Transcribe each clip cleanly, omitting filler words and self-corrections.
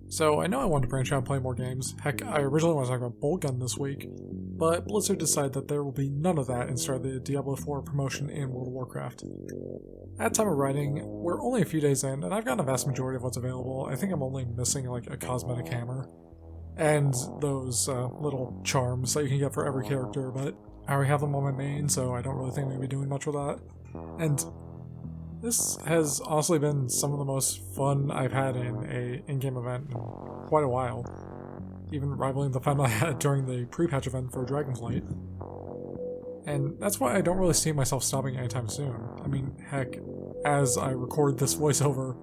So I know I wanted to branch out and play more games. Heck, I originally wanted to talk about Boltgun this week, but Blizzard decided that there will be none of that and started the Diablo 4 promotion in World of Warcraft. At time of writing, we're only a few days in, and I've gotten a vast majority of what's available. I think I'm only missing like a cosmetic hammer and those little charms that you can get for every character, but I already have them on my main, so I don't really think I'm going to be doing much with that. And this has honestly been some of the most fun I've had in a in-game event in quite a while, even rivaling the fun I had during the pre-patch event for Dragonflight. And that's why I don't really see myself stopping anytime soon. I mean, heck, as I record this voiceover,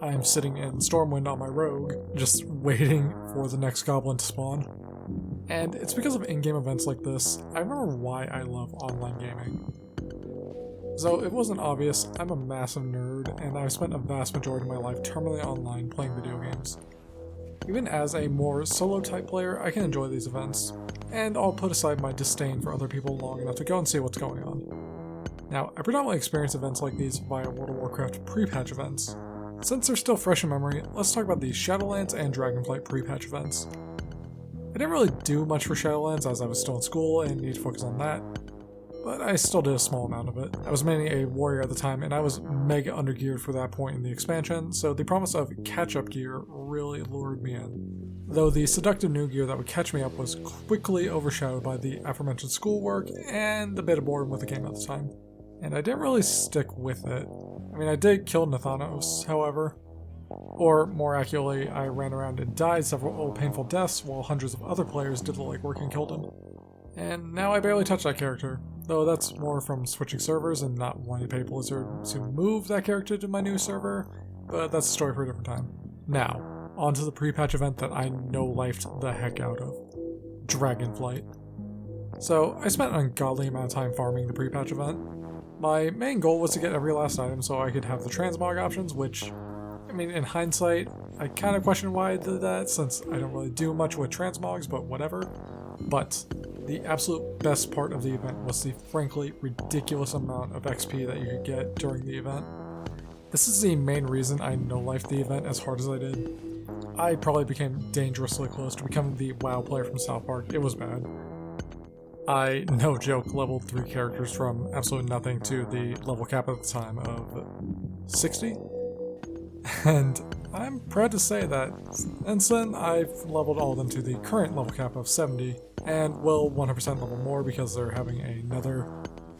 I'm sitting in Stormwind on my rogue, just waiting for the next goblin to spawn. And it's because of in-game events like this, I remember why I love online gaming. So it wasn't obvious, I'm a massive nerd, and I've spent a vast majority of my life terminally online playing video games. Even as a more solo-type player, I can enjoy these events, and I'll put aside my disdain for other people long enough to go and see what's going on. Now, I predominantly experience events like these via World of Warcraft pre-patch events. Since they're still fresh in memory, let's talk about the Shadowlands and Dragonflight pre-patch events. I didn't really do much for Shadowlands as I was still in school and needed to focus on that, but I still did a small amount of it. I was mainly a warrior at the time, and I was mega undergeared for that point in the expansion, so the promise of catch-up gear really lured me in. Though the seductive new gear that would catch me up was quickly overshadowed by the aforementioned schoolwork and a bit of boredom with the game at the time. And I didn't really stick with it. I mean, I did kill Nathanos, however. Or, more accurately, I ran around and died several painful deaths while hundreds of other players did the legwork and killed him. And now I barely touch that character, though that's more from switching servers and not wanting to pay Blizzard to move that character to my new server, but that's a story for a different time. Now, on to the pre-patch event that I no-lifed the heck out of. Dragonflight. So, I spent an ungodly amount of time farming the pre-patch event. My main goal was to get every last item so I could have the transmog options, which, I mean, in hindsight, I kind of question why I did that, since I don't really do much with transmogs, but whatever. But the absolute best part of the event was the frankly ridiculous amount of XP that you could get during the event. This is the main reason I no-lifed the event as hard as I did. I probably became dangerously close to becoming the WoW player from South Park. It was bad. I, no joke, leveled 3 characters from absolute nothing to the level cap at the time of 60. And I'm proud to say that since then I've leveled all of them to the current level cap of 70, and will 100% level more because they're having another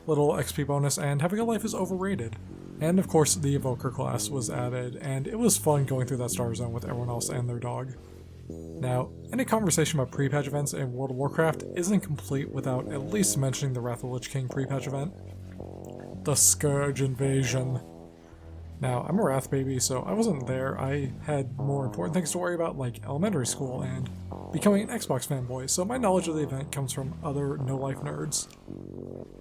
little XP bonus, and having a life is overrated. And of course the Evoker class was added, and it was fun going through that star zone with everyone else and their dog. Now, any conversation about pre-patch events in World of Warcraft isn't complete without at least mentioning the Wrath of the Lich King pre-patch event. The Scourge Invasion. Now, I'm a Wrath baby, so I wasn't there. I had more important things to worry about, like elementary school and becoming an Xbox fanboy, so my knowledge of the event comes from other no-life nerds.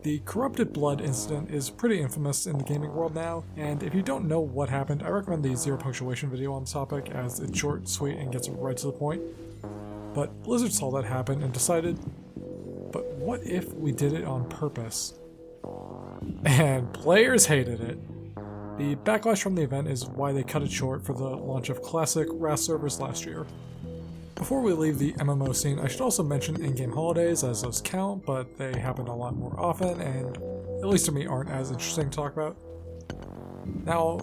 The Corrupted Blood incident is pretty infamous in the gaming world now, and if you don't know what happened, I recommend the Zero Punctuation video on the topic, as it's short, sweet, and gets right to the point. But Blizzard saw that happen and decided, but what if we did it on purpose? And players hated it. The backlash from the event is why they cut it short for the launch of classic Wrath servers last year. Before we leave the MMO scene, I should also mention in-game holidays, as those count, but they happen a lot more often, and at least to me aren't as interesting to talk about. Now,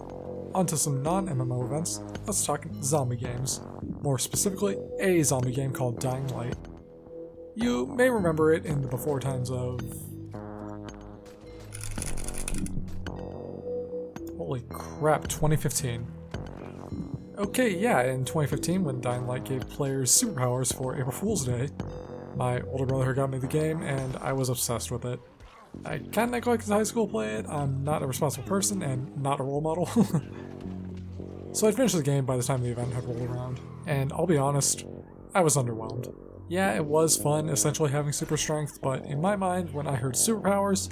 onto some non-MMO events. Let's talk zombie games. More specifically, a zombie game called Dying Light. You may remember it in the before times of... Holy crap, 2015. Okay, yeah, in 2015, when Dying Light gave players superpowers for April Fool's Day, my older brother got me the game, and I was obsessed with it. I kinda neglected high school to play it. I'm not a responsible person, and not a role model. So I finished the game by the time the event had rolled around, and I'll be honest, I was underwhelmed. Yeah, it was fun, essentially having super strength, but in my mind, when I heard superpowers,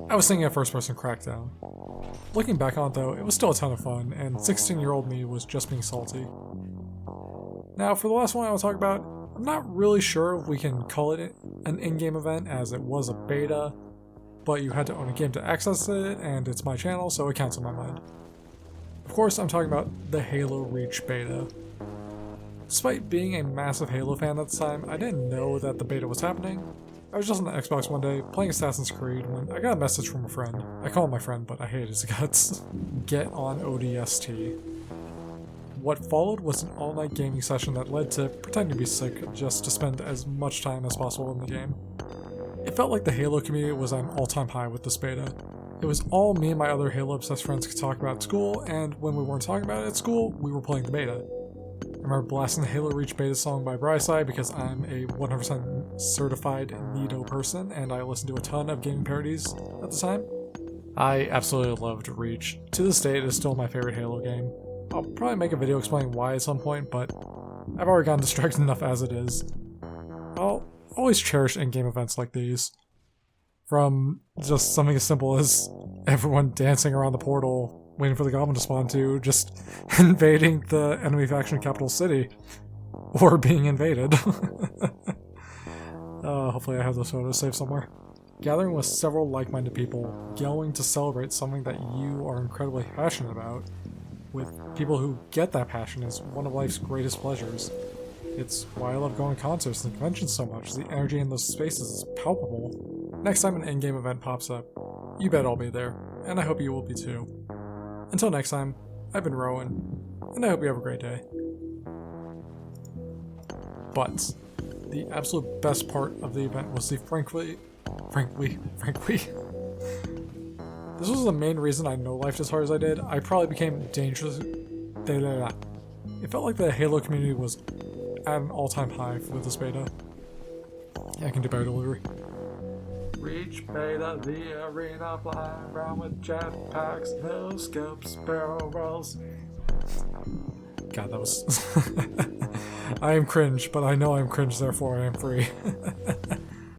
I was thinking of first-person Crackdown. Looking back on it though, it was still a ton of fun, and 16-year-old me was just being salty. Now, for the last one I will talk about, I'm not really sure if we can call it an in-game event, as it was a beta, but you had to own a game to access it, and it's my channel, so it counts in my mind. Of course, I'm talking about the Halo Reach beta. Despite being a massive Halo fan at the time, I didn't know that the beta was happening. I was just on the Xbox one day, playing Assassin's Creed, when I got a message from a friend. I call him my friend, but I hate his guts. Get on ODST. What followed was an all-night gaming session that led to pretending to be sick just to spend as much time as possible in the game. It felt like the Halo community was at an all-time high with this beta. It was all me and my other Halo-obsessed friends could talk about at school, and when we weren't talking about it at school, we were playing the beta. I remember blasting the Halo Reach beta song by Brightside because I'm a 100% certified Nido person, and I listened to a ton of gaming parodies at the time. I absolutely loved Reach. To this day, it is still my favorite Halo game. I'll probably make a video explaining why at some point, but I've already gotten distracted enough as it is. I'll always cherish in-game events like these. From just something as simple as everyone dancing around the portal, waiting for the goblin to spawn, to just invading the enemy faction capital city. Or being invaded. Hopefully I have those photos saved somewhere. Gathering with several like-minded people, going to celebrate something that you are incredibly passionate about, with people who get that passion, is one of life's greatest pleasures. It's why I love going to concerts and conventions so much. The energy in those spaces is palpable. Next time an in-game event pops up, you bet I'll be there, and I hope you will be too. Until next time, I've been Rowan, and I hope you have a great day. But the absolute best part of the event was the frankly, this was the main reason I no-lifed as hard as I did. I probably became dangerous. It felt like the Halo community was at an all-time high with this beta. Yeah, I can do better delivery. Reach beta, the arena, fly around with jetpacks, no scopes, barrel rolls. God, that was... I am cringe, but I know I'm cringe, therefore I am free.